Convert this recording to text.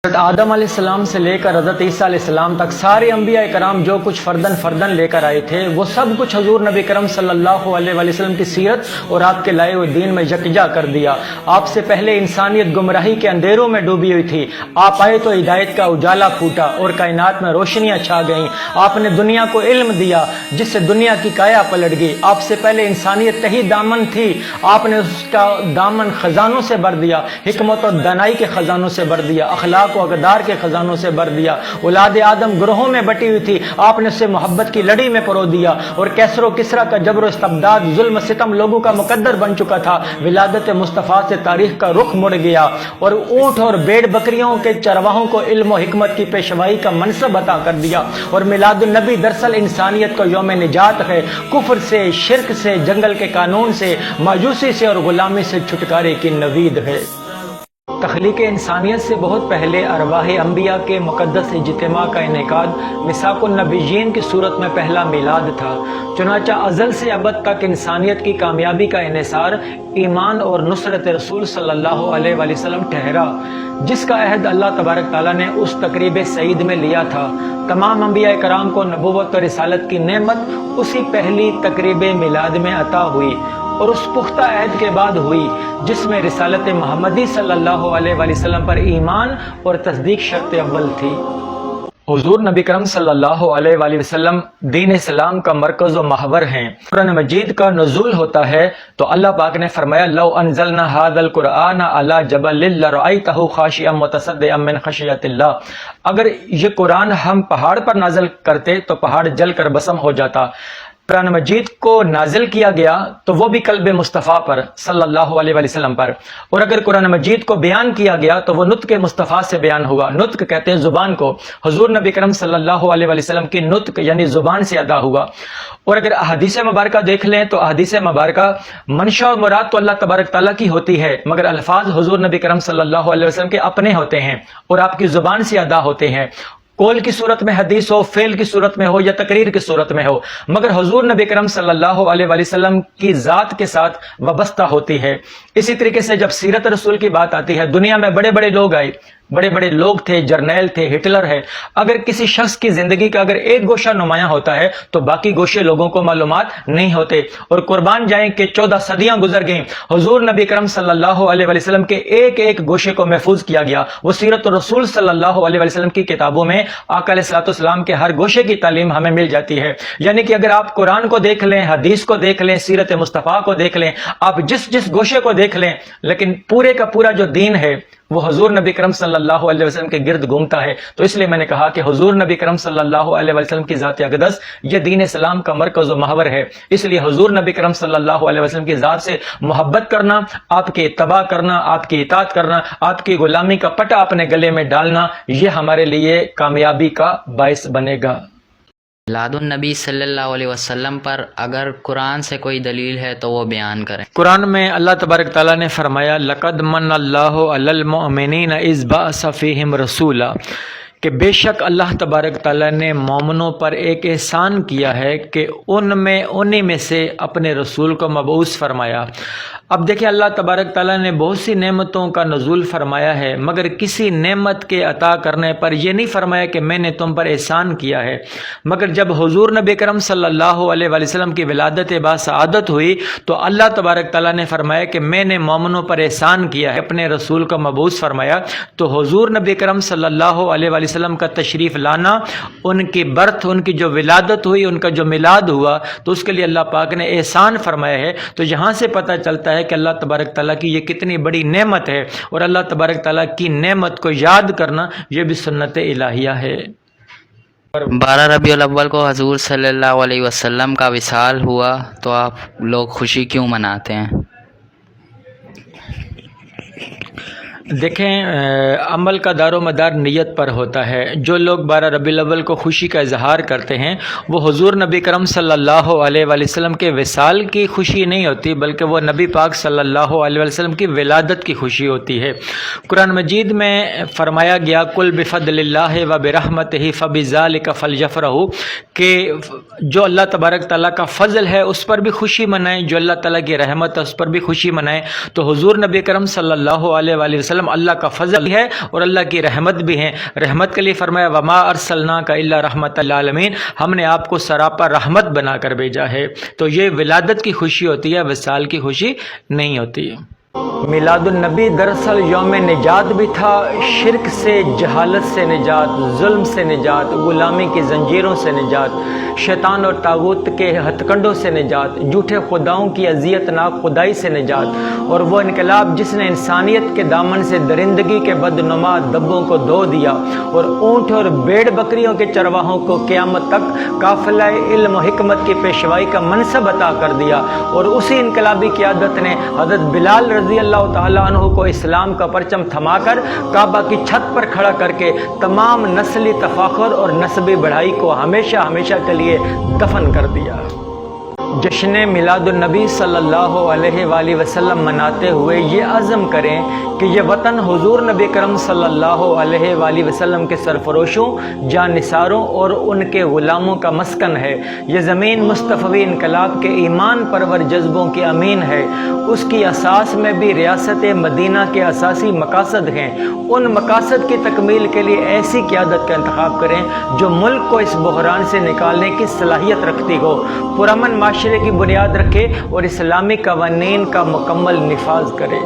حضرت آدم علیہ السلام سے لے کر حضرت عیسیٰ علیہ السلام تک سارے انبیاء کرام جو کچھ فردن لے کر آئے تھے وہ سب کچھ حضور نبی کرم صلی اللہ علیہ وسلم کی سیرت اور آپ کے لائے ہوئے دین میں یکجا کر دیا۔ آپ سے پہلے انسانیت گمراہی کے اندھیروں میں ڈوبی ہوئی تھی، آپ آئے تو ہدایت کا اجالا پھوٹا اور کائنات میں روشنیاں چھا گئیں۔ آپ نے دنیا کو علم دیا جس سے دنیا کی کایا پلٹ گئی۔ آپ سے پہلے انسانیت تہی دامن تھی، آپ نے اس کا دامن خزانوں سے بھر دیا، حکمت اور دانائی کے خزانوں سے بھر دیا، اخلاق و اقدار کے خزانوں سے بھر دیا۔ اولاد آدم گروہوں میں بٹی ہوئی تھی، آپ نے اسے محبت کی لڑی میں پرو دیا، اور کیسر و کسرا کا جبر و استبداد، ظلم و ستم لوگوں کا مقدر بن چکا تھا۔ ولادت مصطفیٰ سے تاریخ کا رخ مڑ گیا، اور اونٹ اور بھیڑ بکریوں کے چرواہوں کو علم و حکمت کی پیشوائی کا منصب عطا کر دیا۔ اور میلاد النبی دراصل انسانیت کو یوم نجات ہے، کفر سے، شرک سے، جنگل کے قانون سے، ماجوسی سے اور غلامی سے چھٹکارے کی نوید ہے۔ تخلیق انسانیت سے بہت پہلے ارواح انبیاء کے مقدس اجتماع کا انعقاد میثاق النبیین کی صورت میں پہلا میلاد تھا۔ چنانچہ ازل سے ابد تک انسانیت کی کامیابی کا انحصار ایمان اور نصرت رسول صلی اللہ علیہ وآلہ وسلم ٹھہرا، جس کا عہد اللہ تبارک تعالیٰ نے اس تقریب سعید میں لیا تھا۔ تمام انبیاء کرام کو نبوت اور رسالت کی نعمت اسی پہلی تقریب میلاد میں عطا ہوئی، اور اس پختہ عہد کے بعد ہوئی جس میں رسالت محمدی صلی اللہ علیہ وآلہ وسلم پر ایمان اور تصدیق شرط اول تھی۔ حضور نبی کرم صلی اللہ علیہ وآلہ وسلم دین اسلام کا مرکز و محور ہیں۔ قرآن مجید کا نزول ہوتا ہے تو اللہ پاک نے فرمایا لو انزلنا هذا القرآن على جبل لرأيته خاشعا متصدعا من خشیۃ اللہ، اگر یہ قرآن ہم پہاڑ پر نازل کرتے تو پہاڑ جل کر بسم ہو جاتا۔ قرآن مجید کو نازل کیا گیا تو وہ بھی قلب مصطفیٰ پر صلی اللہ علیہ وآلہ وسلم پر، اور اگر قرآن مجید کو بیان کیا گیا تو وہ نطق مصطفیٰ سے بیان ہوا۔ نطق کہتے ہیں زبان کو، حضور نبی کرم صلی اللہ علیہ وآلہ وسلم کی نطق یعنی زبان سے ادا ہوا۔ اور اگر احادیث مبارکہ دیکھ لیں تو احادیث مبارکہ منشا و مراد تو اللہ تبارک تعالیٰ کی ہوتی ہے، مگر الفاظ حضور نبی کرم صلی اللہ علیہ وسلم کے اپنے ہوتے ہیں اور آپ کی زبان سے ادا ہوتے ہیں۔ قول کی صورت میں حدیث ہو، فعل کی صورت میں ہو یا تقریر کی صورت میں ہو، مگر حضور نبی کرم صلی اللہ علیہ وآلہ وسلم کی ذات کے ساتھ وابستہ ہوتی ہے۔ اسی طریقے سے جب سیرت رسول کی بات آتی ہے، دنیا میں بڑے بڑے لوگ آئے، بڑے بڑے لوگ تھے، جرنیل تھے، ہٹلر ہے، اگر کسی شخص کی زندگی کا اگر ایک گوشہ نمایاں ہوتا ہے تو باقی گوشے لوگوں کو معلومات نہیں ہوتے، اور قربان جائیں کہ 14 صدیاں گزر گئیں، حضور نبی کرم صلی اللہ علیہ وآلہ وسلم کے ایک ایک گوشے کو محفوظ کیا گیا۔ وہ سیرت رسول صلی اللہ علیہ وآلہ وسلم کی کتابوں میں آقا علیہ الصلوۃ والسلام کے ہر گوشے کی تعلیم ہمیں مل جاتی ہے۔ یعنی کہ اگر آپ قرآن کو دیکھ لیں، حدیث کو دیکھ لیں، سیرت مصطفیٰ کو دیکھ لیں، آپ جس گوشے کو دیکھ لیں، لیکن پورے کا پورا جو دین ہے وہ حضور نبی کرم صلی اللہ علیہ وسلم کے گرد گھومتا ہے۔ تو اس لیے میں نے کہا کہ حضور نبی کرم صلی اللہ علیہ وسلم کی ذات اقدس یہ دین اسلام کا مرکز و محور ہے۔ اس لیے حضور نبی کرم صلی اللہ علیہ وسلم کی ذات سے محبت کرنا، آپ کے اتباع کرنا، آپ کی اطاعت کرنا، آپ کی غلامی کا پٹا اپنے گلے میں ڈالنا، یہ ہمارے لیے کامیابی کا باعث بنے گا۔ میلاد النبی صلی اللہ علیہ وسلم پر اگر قرآن سے کوئی دلیل ہے تو وہ بیان کریں۔ قرآن میں اللہ تبارک تعالیٰ نے فرمایا لَقَدْ مَنَّ اللَّهُ عَلَى الْمُؤْمِنِينَ إِذْ بَعَثَ فِيهِمْ رَسُولًا، کہ بے شک اللہ تبارک تعالیٰ نے مومنوں پر ایک احسان کیا ہے کہ انہی میں سے اپنے رسول کو مبعوث فرمایا۔ اب دیکھیں اللہ تبارک تعالیٰ نے بہت سی نعمتوں کا نزول فرمایا ہے، مگر کسی نعمت کے عطا کرنے پر یہ نہیں فرمایا کہ میں نے تم پر احسان کیا ہے۔ مگر جب حضور نبی کرم صلی اللہ علیہ وآلہ وسلم کی ولادت با سعادت ہوئی تو اللہ تبارک تعالیٰ نے فرمایا کہ میں نے مومنوں پر احسان کیا ہے، اپنے رسول کو مبعوث فرمایا۔ تو حضور نبی کرم صلی اللہ علیہ وآلہ وسلم کا تشریف لانا، ان کی برتھ، ان کی جو ولادت ہوئی، ان کا جو میلاد ہوا، تو اس کے لیے اللہ پاک نے احسان فرمایا ہے۔ تو یہاں سے پتہ چلتا ہے کہ اللہ تبارک تعالیٰ کی یہ کتنی بڑی نعمت ہے، اور اللہ تبارک تعالیٰ کی نعمت کو یاد کرنا یہ بھی سنت الہیہ ہے۔ 12 ربیع الاول کو حضور صلی اللہ علیہ وسلم کا وصال ہوا تو آپ لوگ خوشی کیوں مناتے ہیں؟ دیکھیں عمل کا دار و مدار نیت پر ہوتا ہے۔ جو لوگ 12 ربیع الاول کو خوشی کا اظہار کرتے ہیں وہ حضور نبی کرم صلی اللہ علیہ وآلہ وسلم کے وصال کی خوشی نہیں ہوتی، بلکہ وہ نبی پاک صلی اللہ علیہ وسلم کی ولادت کی خوشی ہوتی ہے۔ قرآن مجید میں فرمایا گیا قل بفضل اللہ و برحمتہ فبذلک فلیفرحوا، کہ جو اللہ تبارک تعالیٰ کا فضل ہے اس پر بھی خوشی منائیں، جو اللہ تعالیٰ کی رحمت ہے اس پر بھی خوشی منائیں۔ تو حضور نبی کرم صلی اللہ علیہ وآلہ وسلم وسلم اللہ کا فضل ہے اور اللہ کی رحمت بھی ہیں۔ رحمت کے لیے فرمایا وما ارسلناک الا رحمت للعالمین، ہم نے آپ کو سراپا رحمت بنا کر بھیجا ہے۔ تو یہ ولادت کی خوشی ہوتی ہے، وصال کی خوشی نہیں ہوتی۔ میلاد النبی دراصل یوم نجات بھی تھا، شرک سے، جہالت سے نجات، ظلم سے نجات، غلامی کی زنجیروں سے نجات، شیطان اور طاغوت کے ہتھ کنڈوں سے نجات، جھوٹے خداؤں کی اذیت ناک خدائی سے نجات، اور وہ انقلاب جس نے انسانیت کے دامن سے درندگی کے بدنما دبوں کو دھو دیا اور اونٹ اور بھیڑ بکریوں کے چرواہوں کو قیامت تک قافلہ علم و حکمت کی پیشوائی کا منصب عطا کر دیا، اور اسی انقلابی قیادت نے حضرت بلال رضی اللہ تعالیٰ عنہ کو اسلام کا پرچم تھما کر کعبہ کی چھت پر کھڑا کر کے تمام نسلی تفاخر اور نسبی بڑھائی کو ہمیشہ ہمیشہ کے لیے دفن کر دیا۔ جشن میلاد النبی صلی اللہ علیہ وآلہ وسلم مناتے ہوئے یہ عزم کریں کہ یہ وطن حضور نبی کرم صلی اللہ علیہ وآلہ وسلم کے سرفروشوں، جانثاروں اور ان کے غلاموں کا مسکن ہے۔ یہ زمین مصطفی انقلاب کے ایمان پرور جذبوں کی امین ہے۔ اس کی اساس میں بھی ریاست مدینہ کے اساسی مقاصد ہیں۔ ان مقاصد کی تکمیل کے لیے ایسی قیادت کا انتخاب کریں جو ملک کو اس بحران سے نکالنے کی صلاحیت رکھتی ہو، پرامن معاشرے کی بنیاد رکھے اور اسلامی قوانین کا مکمل نفاذ کرے۔